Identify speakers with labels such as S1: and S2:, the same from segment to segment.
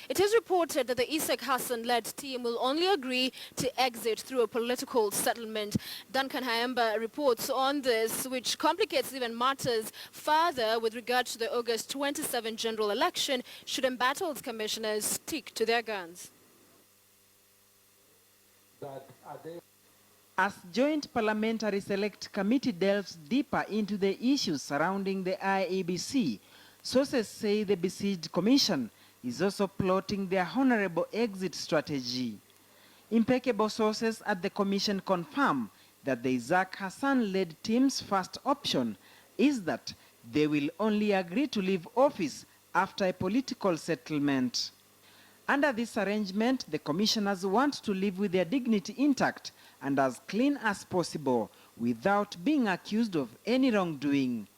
S1: It is reported that the Isaac Hassan-led team will only agree to exit through a political settlement. Duncan Haemba reports on this, which complicates even matters further with regard to the August 27 general election should embattled commissioners stick to their guns.
S2: As Joint Parliamentary Select Committee delves deeper into the issues surrounding the IEBC, sources say the besieged commission is also plotting their honorable exit strategy. Impeccable sources at the commission confirm that the Isaac Hassan-led team's first option is that they will only agree to leave office after a political settlement. Under this arrangement, the commissioners want to live with their dignity intact and as clean as possible without being accused of any wrongdoing.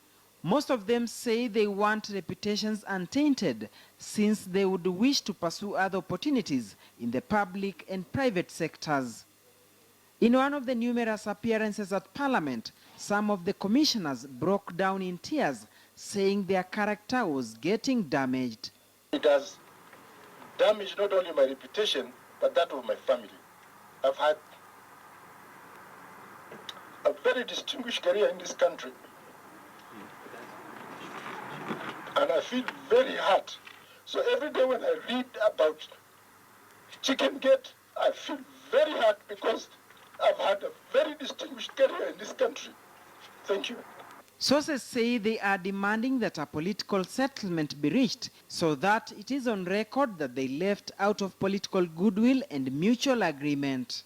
S2: Most of them say they want reputations untainted, since they would wish to pursue other opportunities in the public and private sectors. In one of the numerous appearances at Parliament, some of the commissioners broke down in tears, saying their character was getting damaged.
S3: It has damaged not only my reputation, but that of my family. I've had a very distinguished career in this country. And I feel very hurt. So every day when I read about Chicken Gate, I feel very hurt because I've had a very distinguished career in this country. Thank you.
S2: Sources say they are demanding that a political settlement be reached so that it is on record that they left out of political goodwill and mutual agreement.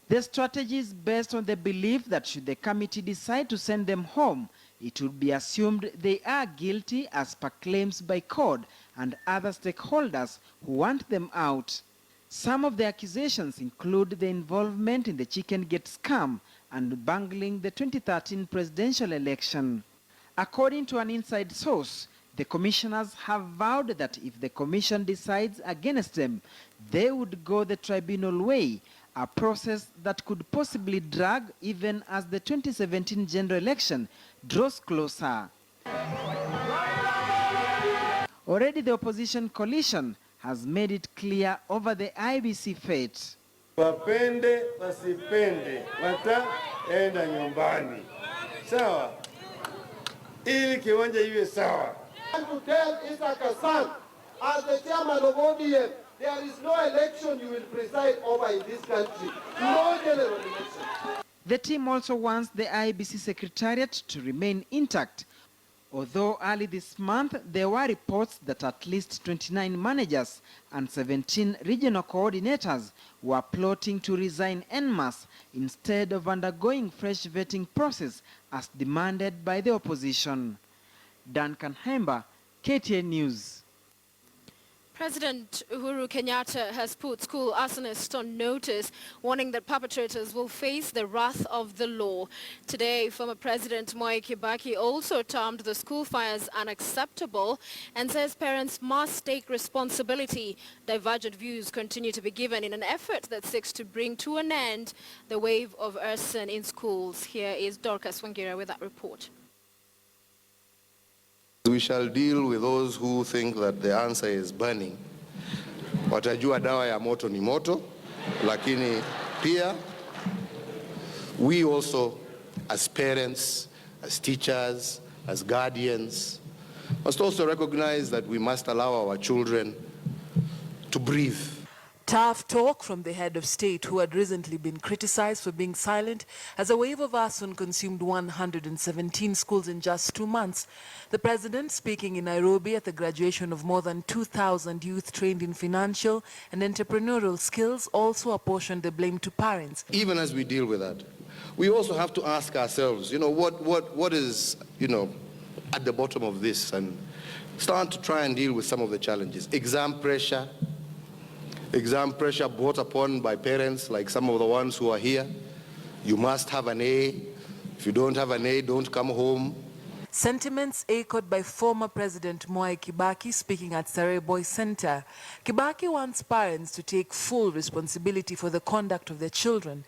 S2: The strategy is based on the belief that should the committee decide to send them home, it would be assumed they are guilty as per claims by CORD and other stakeholders who want them out. Some of the accusations include the involvement in the Chicken Gate scam and bungling the 2013 presidential election. According to an inside source, the commissioners have vowed that if the commission decides against them, they would go the tribunal way, a process that could possibly drag even as the 2017 general election draws closer. Already the opposition coalition has made it clear over the IEBC fate.
S4: Wapende wasipende wataenda nyumbani. Sawa. Ili kiwanja iwe sawa.
S5: I want to tell Isaac Hassan, as the chairman of ODM, there is no election you will preside over in this country. No general election.
S2: The team also wants the IEBC secretariat to remain intact, although early this month there were reports that at least 29 managers and 17 regional coordinators were plotting to resign en masse instead of undergoing fresh vetting process as demanded by the opposition. Duncan Haemba, KTN News.
S1: President Uhuru Kenyatta has put school arsonists on notice, warning that perpetrators will face the wrath of the law. Today, former President Mwai Kibaki also termed the school fires unacceptable and says parents must take responsibility. Divergent views continue to be given in an effort that seeks to bring to an end the wave of arson in schools. Here is Dorcas Wangira with that report.
S6: We shall deal with those who think that the answer is burning. Watajua dawa ya moto ni moto, lakini pia we also as parents, as teachers, as guardians must also recognize that we must allow our children to breathe.
S7: Tough talk from the head of state, who had recently been criticized for being silent as a wave of arson consumed 117 schools in just 2 months. The president, speaking in Nairobi at the graduation of more than 2,000 youth trained in financial and entrepreneurial skills, also apportioned the blame to parents.
S6: Even as we deal with that, we also have to ask ourselves, what is, at the bottom of this, and start to try and deal with some of the challenges. Exam pressure brought upon by parents like some of the ones who are here. You must have an A. If you don't have an A, don't come home.
S7: Sentiments echoed by former President Mwai Kibaki speaking at Sarai Boy Center. Kibaki wants parents to take full responsibility for the conduct of their children.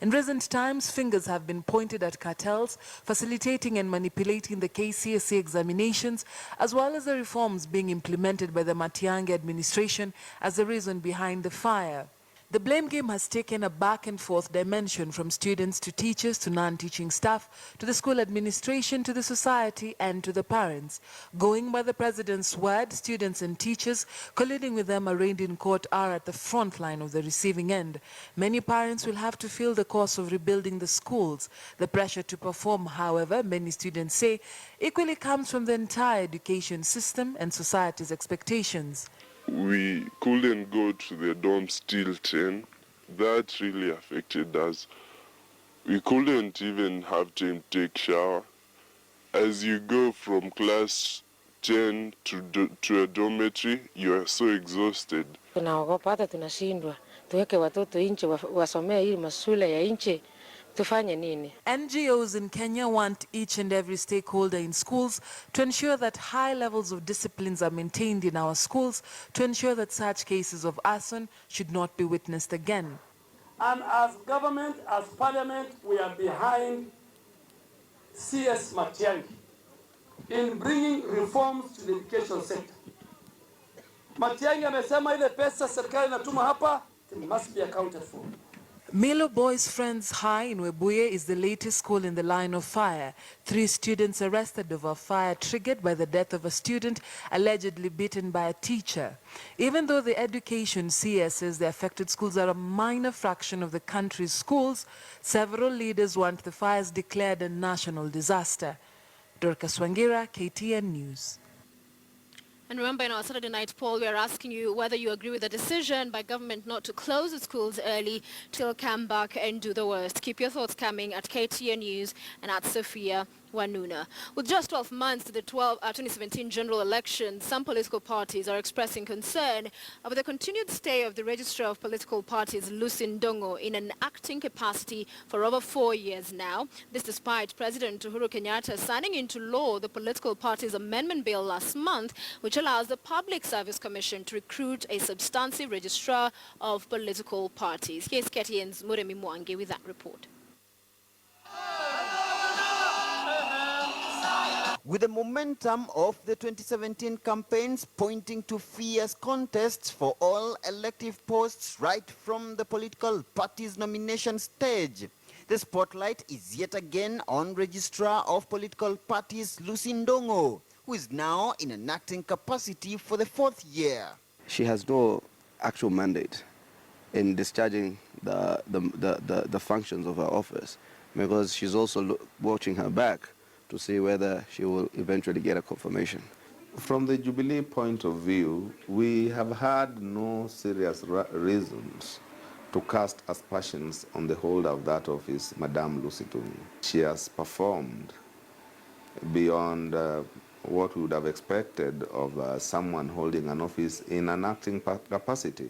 S7: In recent times, fingers have been pointed at cartels, facilitating and manipulating the KCSE examinations, as well as the reforms being implemented by the Matiang'i administration as the reason behind the fire. The blame game has taken a back and forth dimension from students to teachers to non-teaching staff to the school administration to the society and to the parents. Going by the president's word, students and teachers, colluding with them arraigned in court, are at the front line of the receiving end. Many parents will have to feel the cost of rebuilding the schools. The pressure to perform, however, many students say, equally comes from the entire education system and society's expectations.
S8: We couldn't go to the dorms till 10. That really affected us. We couldn't even have time to take shower. As you go from class 10 to a dormitory, you are so exhausted.
S9: Tunaogopa hata tunashindwa. Tuweke watoto nje wasomee hii mashule ya nje.
S7: NGOs in Kenya want each and every stakeholder in schools to ensure that high levels of disciplines are maintained in our schools, to ensure that such cases of arson should not be witnessed again.
S10: And as government, as parliament, we are behind CS Matiang'i in bringing reforms to the education sector. Matiang'i amesema ile pesa serikali inatuma hapa, it must be accounted for.
S7: Milo Boys Friends High in Webuye is the latest school in the line of fire. 3 students arrested over a fire triggered by the death of a student allegedly beaten by a teacher. Even though the education CS says the affected schools are a minor fraction of the country's schools, several leaders want the fires declared a national disaster. Dorcas Wangira, KTN News.
S1: And remember, in our Saturday night poll, we are asking you whether you agree with the decision by government not to close the schools early till come back and do the worst. Keep your thoughts coming at KTN News and at Sophia Wanuna. With just 12 months to the 2017 general election, some political parties are expressing concern about the continued stay of the registrar of political parties, Lucy Ndongo, in an acting capacity for over 4 years now. This despite President Uhuru Kenyatta signing into law the political parties amendment bill last month, which allows the Public Service Commission to recruit a substantive registrar of political parties. Here's KTN's Muremi Mwangi with that report.
S11: With the momentum of the 2017 campaigns pointing to fierce contests for all elective posts right from the political party's nomination stage, the spotlight is yet again on Registrar of Political Parties Lucy Ndongo, who is now in an acting capacity for the 4th year.
S12: She has no actual mandate in discharging the functions of her office, because she's also watching her back to see whether she will eventually get a confirmation.
S13: From the Jubilee point of view, we have had no serious reasons to cast aspersions on the holder of that office, Madame Lucy Ndongo. She has performed beyond what we would have expected of someone holding an office in an acting capacity.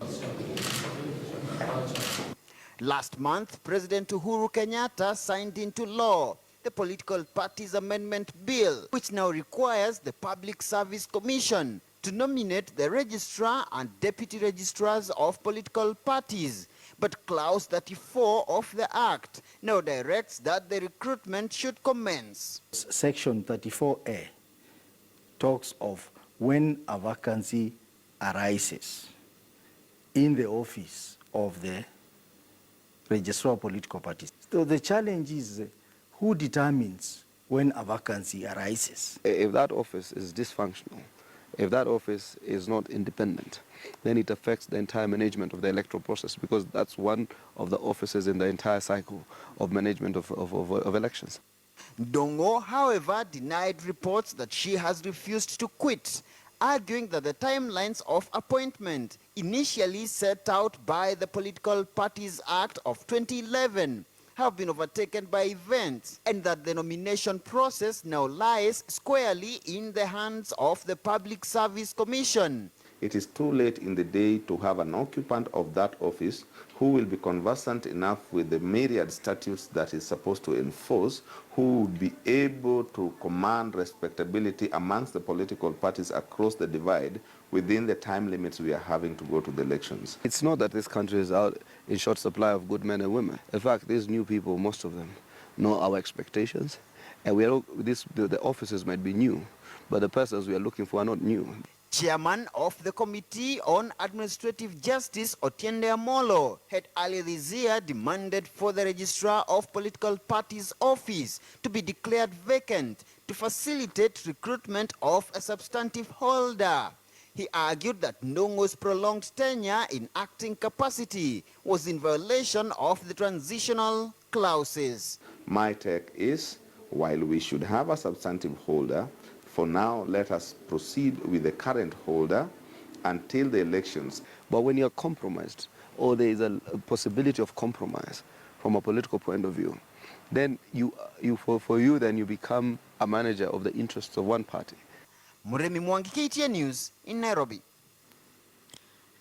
S11: Last month, President Uhuru Kenyatta signed into law the Political Parties Amendment Bill, which now requires the Public Service Commission to nominate the registrar and deputy registrars of political parties. But Clause 34 of the Act now directs that the recruitment should commence.
S14: Section 34A talks of when a vacancy arises in the office of the registrar of political parties. So the challenge is who determines when a vacancy arises?
S12: If that office is dysfunctional, if that office is not independent, then it affects the entire management of the electoral process, because that's one of the offices in the entire cycle of management of elections.
S11: Ndongo, however, denied reports that she has refused to quit, arguing that the timelines of appointment initially set out by the Political Parties Act of 2011 have been overtaken by events, and that the nomination process now lies squarely in the hands of the Public Service Commission.
S13: it is too late in the day to have an occupant of that office who will be conversant enough with the myriad statutes that is supposed to enforce, who would be able to command respectability amongst the political parties across the divide within the time limits we are having to go to the elections.
S12: It's not that this country is out in short supply of good men and women. In fact, these new people, most of them, know our expectations, and the offices might be new, but the persons we are looking for are not new.
S11: Chairman of the Committee on Administrative Justice, Otiende Amolo, had earlier this year demanded for the Registrar of Political Parties office to be declared vacant to facilitate recruitment of a substantive holder. He argued that Ndongo's prolonged tenure in acting capacity was in violation of the transitional clauses.
S13: My take is, while we should have a substantive holder, for now, let us proceed with the current holder until the elections.
S12: But when you're compromised, or there is a possibility of compromise from a political point of view, then for you, then you become a manager of the interests of one party.
S11: Muremi Mwangi, KTN News in Nairobi.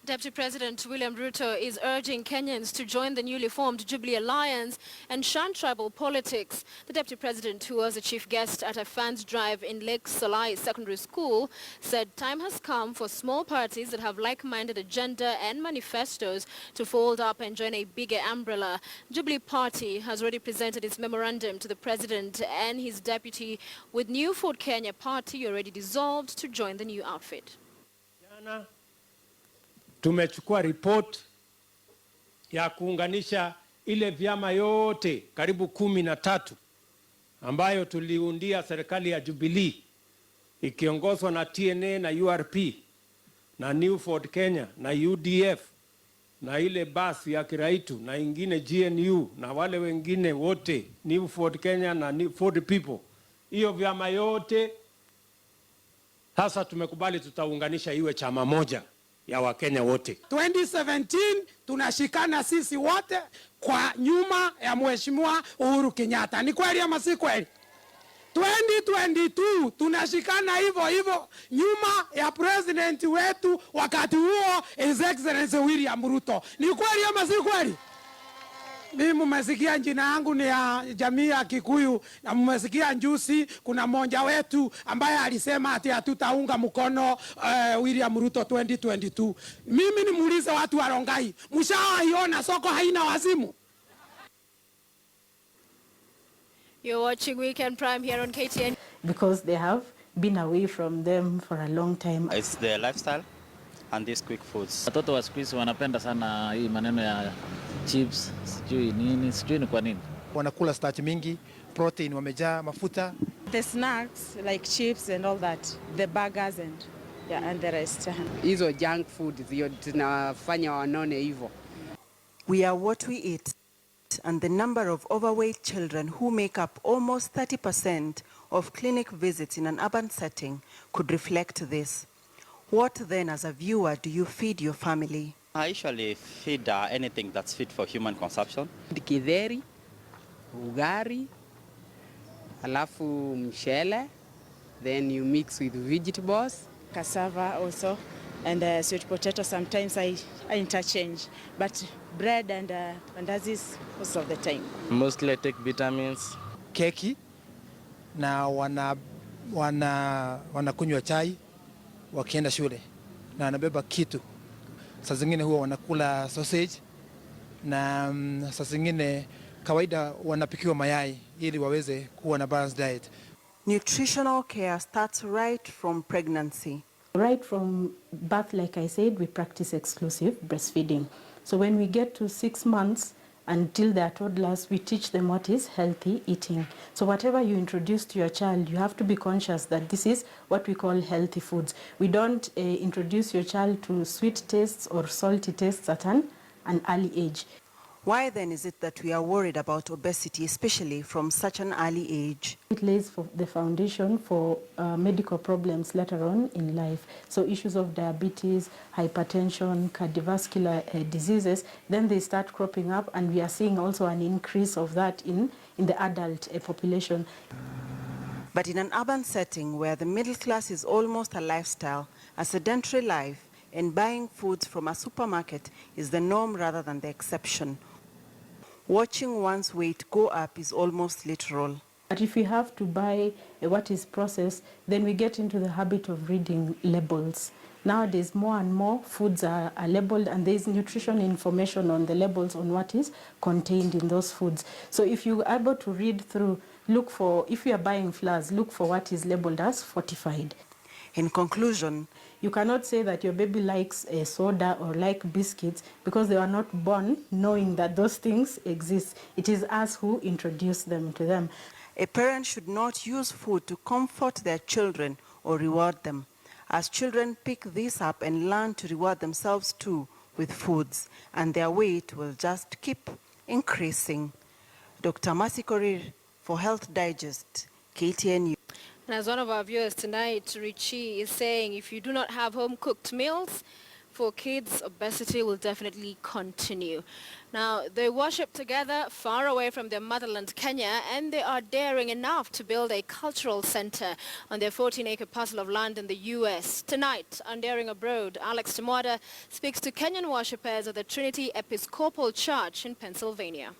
S1: Deputy President William Ruto is urging Kenyans to join the newly formed Jubilee Alliance and shun tribal politics. The Deputy President, who was a chief guest at a fans drive in Lake Salai Secondary School, said time has come for small parties that have like-minded agenda and manifestos to fold up and join a bigger umbrella. Jubilee Party has already presented its memorandum to the President and his deputy, with New Ford Kenya Party already dissolved to join the new outfit.
S15: Tumechukua report ya kuunganisha ile vyama yote karibu 13 ambayo tuliundia serikali ya Jubilee ikiongozwa na TNA na URP na New Ford Kenya na UDF na ile basi ya Kiraitu na ingine GNU na wale wengine wote New Ford Kenya na New Ford People. Hiyo vyama yote sasa tumekubali tutaunganisha iwe chama moja ya Wakenya wote.
S16: 2017 tunashikana sisi wote kwa nyuma ya Mheshimiwa Uhuru Kenyatta. Ni kweli ama si kweli? 2022 tunashikana hivyo hivyo nyuma ya president wetu wakati huo His Excellency William Ruto. Ni kweli ama si kweli? Mimi mmesikia jina yangu ni ya jamii ya Kikuyu na mmesikia njusi kuna mmoja wetu ambaye alisema ati hatutaunga mkono William Ruto 2022. Mimi nimuulize watu wa Rongai, mshawaiona soko haina wazimu?
S1: You're watching Weekend Prime here on KTN.
S17: Because they have been away from them for a long time.
S18: It's their lifestyle and these quick foods.
S19: Watoto wa siku hizi wanapenda sana hii maneno ya chips, sijui nini, sijui ni kwa nini.
S20: Wanakula starch mingi, protein wamejaa, mafuta.
S21: The snacks like chips and all that, the burgers and the rest.
S22: Hizo junk food zinafanya wanone hivyo.
S23: We are what we eat, and the number of overweight children who make up almost 30% of clinic visits in an urban setting could reflect this. What then, as a viewer, do you feed your family?
S18: I usually feed anything that's fit for human consumption.
S22: Kidheri, ugari, alafu mchele, then you mix with vegetables.
S21: Cassava also, and sweet potato sometimes I interchange, but bread and mandazis most of the time.
S18: Mostly I take vitamins.
S20: Keki, na wanakunywa chai wakienda shule, na anabeba kitu. Saa zingine huwa wanakula sausage, na saa zingine kawaida wanapikiwa mayai ili waweze kuwa na balanced diet.
S23: Nutritional care starts right from pregnancy.
S17: Right from birth, like I said, we practice exclusive breastfeeding. So when we get to 6 months, until they are toddlers, we teach them what is healthy eating. So whatever you introduce to your child, you have to be conscious that this is what we call healthy foods. We don't introduce your child to sweet tastes or salty tastes at an early age.
S23: Why then is it that we are worried about obesity, especially from such an early age?
S17: It lays the foundation for medical problems later on in life. So issues of diabetes, hypertension, cardiovascular diseases, then they start cropping up, and we are seeing also an increase of that in the adult population.
S23: But in an urban setting where the middle class is almost a lifestyle, a sedentary life, and buying foods from a supermarket is the norm rather than the exception. Watching one's weight go up is almost literal.
S17: But if we have to buy what is processed, then we get into the habit of reading labels. Nowadays, more and more foods are labeled, and there is nutrition information on the labels on what is contained in those foods. So if you are able to read through, look for, if you are buying flours, look for what is labeled as fortified.
S23: In conclusion,
S17: you cannot say that your baby likes a soda or like biscuits because they were not born knowing that those things exist. It is us who introduce them to them.
S23: A parent should not use food to comfort their children or reward them, as children pick this up and learn to reward themselves too with foods, and their weight will just keep increasing. Dr. Mercy Korir for Health Digest, KTNU.
S1: And as one of our viewers tonight, Richie, is saying, if you do not have home-cooked meals for kids, obesity will definitely continue. Now, they worship together far away from their motherland, Kenya, and they are daring enough to build a cultural center on their 14-acre parcel of land in the U.S. Tonight, on Daring Abroad, Alex Temwada speaks to Kenyan worshippers of the Trinity Episcopal Church in Pennsylvania.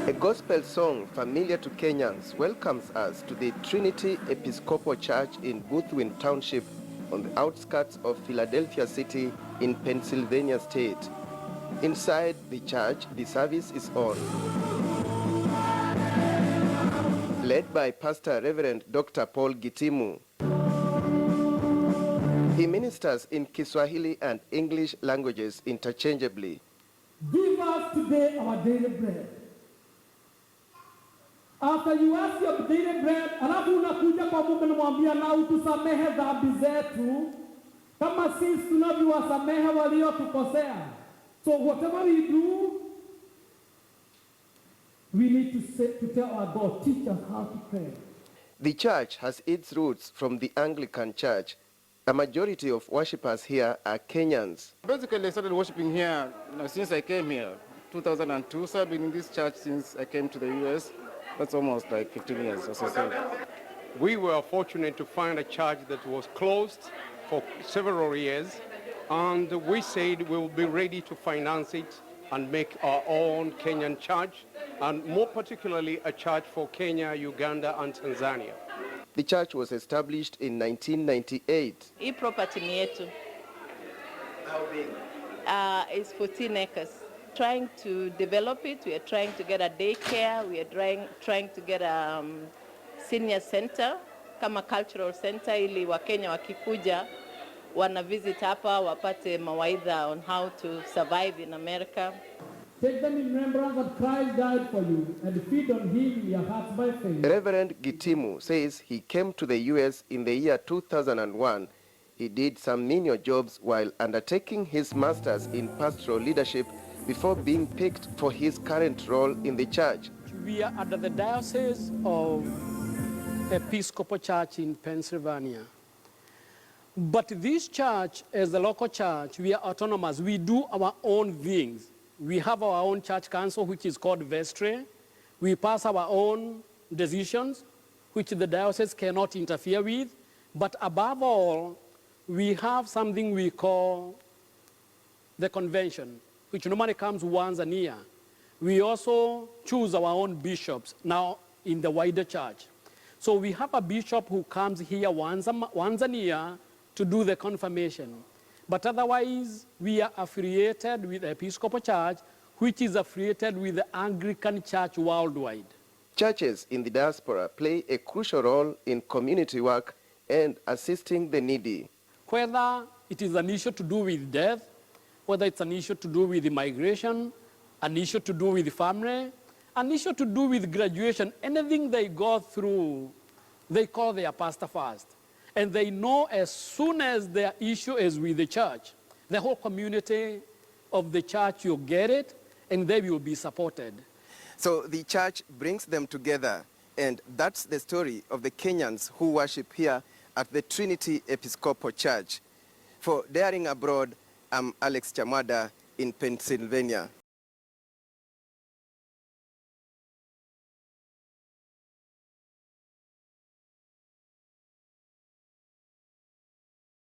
S3: A gospel song familiar to Kenyans welcomes us to the Trinity Episcopal Church in Boothwyn Township on the outskirts of Philadelphia City in Pennsylvania State. Inside the church, the service is on. Led by Pastor Reverend Dr. Paul Gitimu. He ministers in Kiswahili and English languages interchangeably.
S4: Give us today our daily bread. After you ask your daily bread, alafu unakuja kwa Mungu unamwambia na utusamehe dhambi zetu kama sisi tunavyowasamehe waliotukosea. So whatever we do, we need to tell our God, teach us how to pray.
S3: The church has its roots from the Anglican Church. A majority of worshippers here are Kenyans.
S5: Basically, I started worshiping here since I came here, 2002. So I've been in this church since I came to the U.S. That's almost like 15 years, as I said.
S24: We were fortunate to find a church that was closed for several years, and we said we will be ready to finance it and make our own Kenyan church, and more particularly a church for Kenya, Uganda, and Tanzania.
S3: The church was established in 1998.
S25: Hii property ni yetu.
S3: How big?
S25: It's 14 acres. Trying to develop it, we are trying to get a daycare, we are trying to get a senior center, kama cultural center, ili Wakenya wakikuja, wana visit hapa, wapate mawaidha on how to survive in America.
S4: Take them in remembrance that Christ died for you and feed on him in your hearts by faith.
S3: Reverend Gitimu says he came to the U.S. in the year 2001. He did some menial jobs while undertaking his master's in pastoral leadership before being picked for his current role in the church.
S26: We are under the Diocese of Episcopal Church in Pennsylvania. But this church, as the local church, we are autonomous. We do our own things. We have our own church council, which is called Vestre. We pass our own decisions, which the diocese cannot interfere with. But above all, we have something we call the convention, which normally comes once a year. We also choose our own bishops now in the wider church. So we have a bishop who comes here once a year to do the confirmation. But otherwise, we are affiliated with the Episcopal Church, which is affiliated with the Anglican Church worldwide.
S3: Churches in the diaspora play a crucial role in community work and assisting the needy.
S26: Whether it is an issue to do with death, whether it's an issue to do with migration, an issue to do with family, an issue to do with graduation, anything they go through, they call their pastor first. And they know as soon as their issue is with the church, the whole community of the church will get it, and they will be supported.
S3: So the church brings them together, and that's the story of the Kenyans who worship here at the Trinity Episcopal Church. For Daring Abroad, I'm Alex Chamada in Pennsylvania.